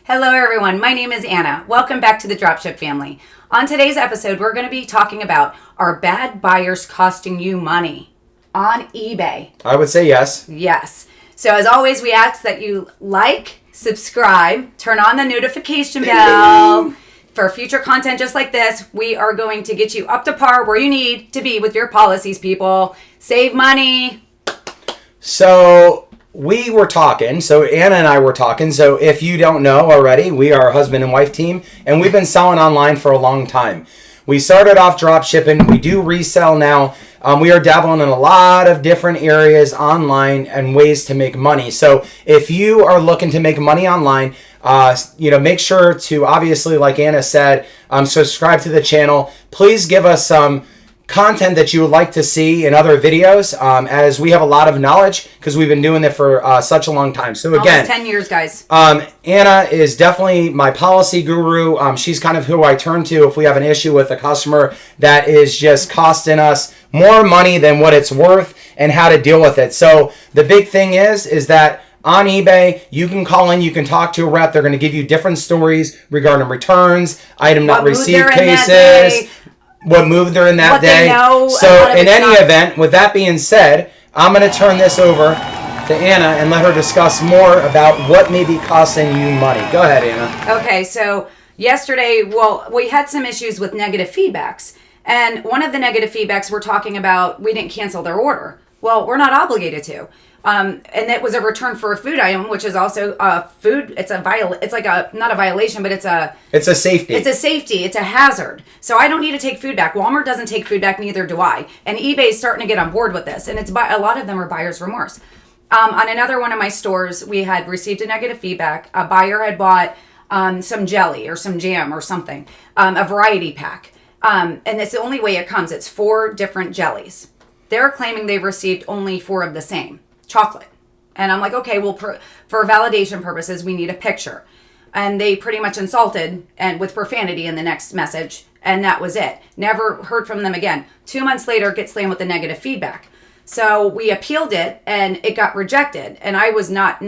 Hello everyone, my name is Anna. Welcome back to the Dropship Family. On today's episode, we're going to be talking about, are bad buyers costing you money on eBay? I would say yes. Yes. So as always, we ask that you like, subscribe, turn on the notification bell for future content just like this. We are going to get you up to par where you need to be with your policies, people. Save money. So we were talking, so Anna and I were talking, so if you don't know already, we are a husband and wife team, and we've been selling online for a long time. We started off drop shipping, we do resell now. We are dabbling in a lot of different areas online and ways to make money. So if you are looking to make money online, make sure to, obviously, like Anna said, subscribe to the channel. Please give us some content that you would like to see in other videos, as we have a lot of knowledge because we've been doing it for such a long time. So again, almost 10 years, guys. Anna is definitely my policy guru. She's kind of who I turn to if we have an issue with a customer that is just costing us more money than what it's worth and how to deal with it. So the big thing is that on eBay, you can call in, you can talk to a rep. They're going to give you different stories regarding returns, item not received cases, what moved they're in that day. So in any event, with that being said, I'm going to turn this over to Anna and let her discuss more about what may be costing you money. Go ahead, Anna. Okay, so yesterday, we had some issues with negative feedbacks. And one of the negative feedbacks we're talking about, we didn't cancel their order. Well, we're not obligated to. And it was a return for a food item, which is also food. It's not a violation, but it's a safety. It's a safety. It's a hazard. So I don't need to take food back. Walmart doesn't take food back, neither do I. And eBay's starting to get on board with this. And a lot of them are buyer's remorse. On another one of my stores, we had received a negative feedback. A buyer had bought some jelly or some jam or something, a variety pack. And it's the only way it comes. It's 4 different jellies. They're claiming they've received only 4 of the same. Chocolate. And I'm like, okay, well, for validation purposes, we need a picture. And they pretty much insulted and with profanity in the next message. And that was it. Never heard from them again. 2 months later, get slammed with the negative feedback. So we appealed it and it got rejected. And I was not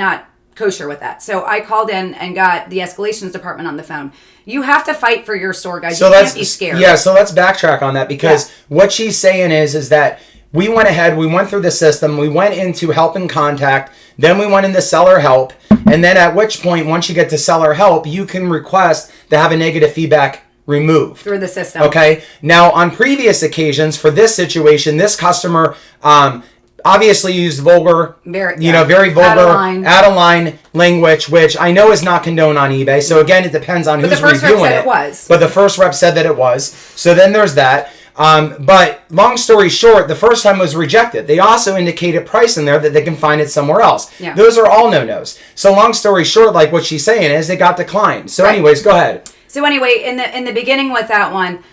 kosher with that. So I called in and got the escalations department on the phone. You have to fight for your store, guys. You can't be scared. Yeah, so let's backtrack on that because what she's saying is that we went ahead, we went through the system, we went into help and contact, then we went into seller help, and then at which point, once you get to seller help, you can request to have a negative feedback removed. Through the system. Okay? Now, on previous occasions, for this situation, this customer obviously used vulgar, very vulgar, out of line language, which I know is not condoned on eBay. So again, it depends on who's reviewing it. But the first rep said it was. But the first rep said that it was. So then there's that. But long story short, the first time was rejected. They also indicated price in there that they can find it somewhere else. Yeah. Those are all no-nos. So long story short, like what she's saying is it got declined. So anyways, go ahead. So anyway, in the beginning with that one,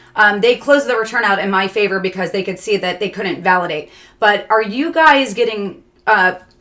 they closed the return out in my favor because they could see that they couldn't validate. But are you guys getting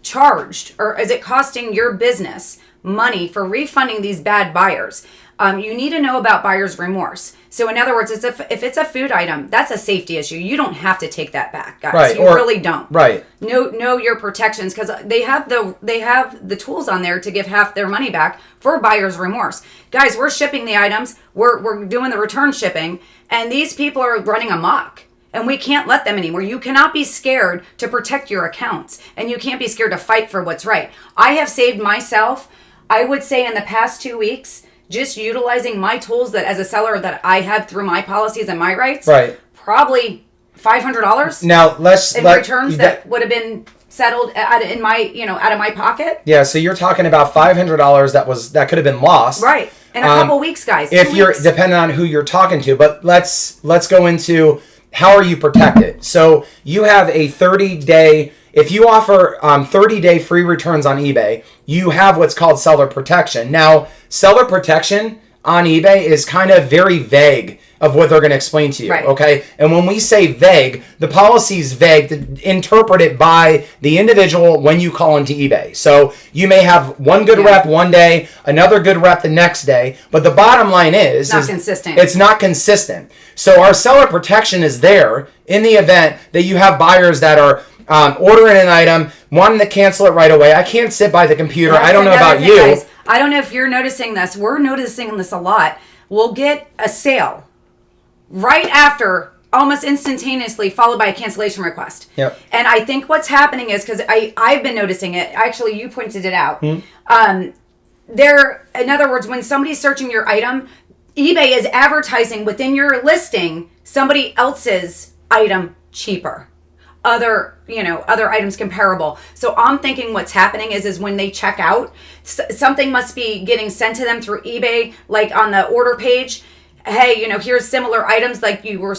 charged, or is it costing your business money for refunding these bad buyers? You need to know about buyer's remorse. So in other words, if it's a food item, that's a safety issue. You don't have to take that back, guys. Right. You really don't. Right. Know your protections because they have the tools on there to give half their money back for buyer's remorse. Guys, we're shipping the items. We're doing the return shipping, and these people are running amok. And we can't let them anymore. You cannot be scared to protect your accounts, and you can't be scared to fight for what's right. I have saved myself, I would say, in the past 2 weeks, just utilizing my tools that as a seller that I have through my policies and my rights, probably $500 now returns that would have been settled out of my pocket. Yeah, so you're talking about $500 that could have been lost. Right. In a couple weeks, guys. If you're depending on who you're talking to, but let's go into how are you protected. So you have a 30-day. If you offer 30-day free returns on eBay, you have what's called seller protection. Now, seller protection on eBay is kind of very vague of what they're going to explain to you, okay? And when we say vague, the policy is vague, interpreted by the individual when you call into eBay. So you may have one good rep one day, another good rep the next day, but the bottom line is consistent. It's not consistent. So our seller protection is there in the event that you have buyers that are ordering an item, wanting to cancel it right away. I can't sit by the computer. I don't know about you. Guys, I don't know if you're noticing this. We're noticing this a lot. We'll get a sale right after, almost instantaneously, followed by a cancellation request. Yep. And I think what's happening is, because I've been noticing it. Actually, you pointed it out. In other words, when somebody's searching your item, eBay is advertising within your listing somebody else's item cheaper. Other items comparable. So I'm thinking what's happening is when they check out, something must be getting sent to them through eBay, like on the order page. Hey, here's similar items like you were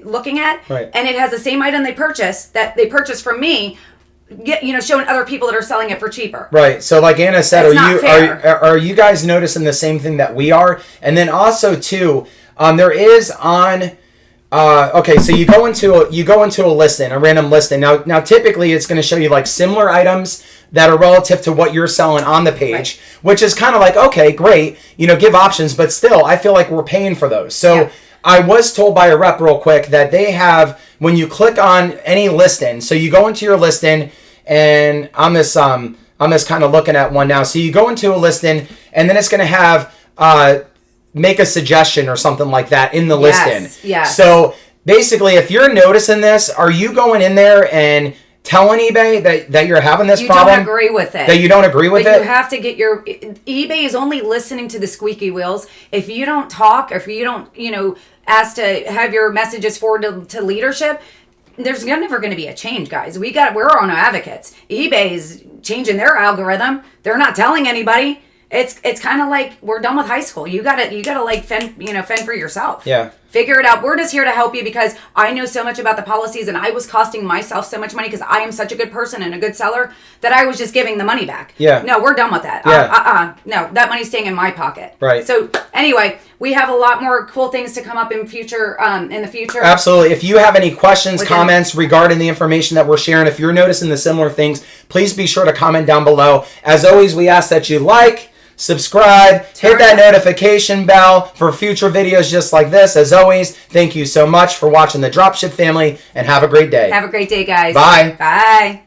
looking at, right. And it has the same item they purchased from me, showing other people that are selling it for cheaper. Right. So like Anna said, are you guys noticing the same thing that we are? And then also too, there is on. Okay, so you go into a listing, a random listing. Now typically it's going to show you like similar items that are relative to what you're selling on the page, right. Which is kind of like, okay, great, give options, but still I feel like we're paying for those. So yeah. I was told by a rep real quick that they have, when you click on any listing, so you go into your listing, and I'm just kind of looking at one now. So you go into a listing, and then it's going to have make a suggestion or something like that in the listing. Yes. So basically, if you're noticing this, are you going in there and telling eBay that you're having this problem? You don't agree with it. That you don't agree with it? You have to get eBay is only listening to the squeaky wheels. If you don't talk, or if you don't, ask to have your messages forwarded to leadership, there's never going to be a change, guys. We're our own advocates. eBay is changing their algorithm. They're not telling anybody. It's kind of like we're done with high school. You gotta like fend for yourself. Yeah. Figure it out. We're just here to help you because I know so much about the policies, and I was costing myself so much money because I am such a good person and a good seller that I was just giving the money back. Yeah. No, we're done with that. Yeah. No, that money's staying in my pocket. Right. So anyway, we have a lot more cool things to come up in the future. Absolutely. If you have any questions, comments regarding the information that we're sharing, if you're noticing the similar things, please be sure to comment down below. As always, we ask that you like, subscribe, hit that notification bell for future videos just like this. As always, thank you so much for watching the Dropship family, and have a great day. Have a great day, guys. Bye. Bye.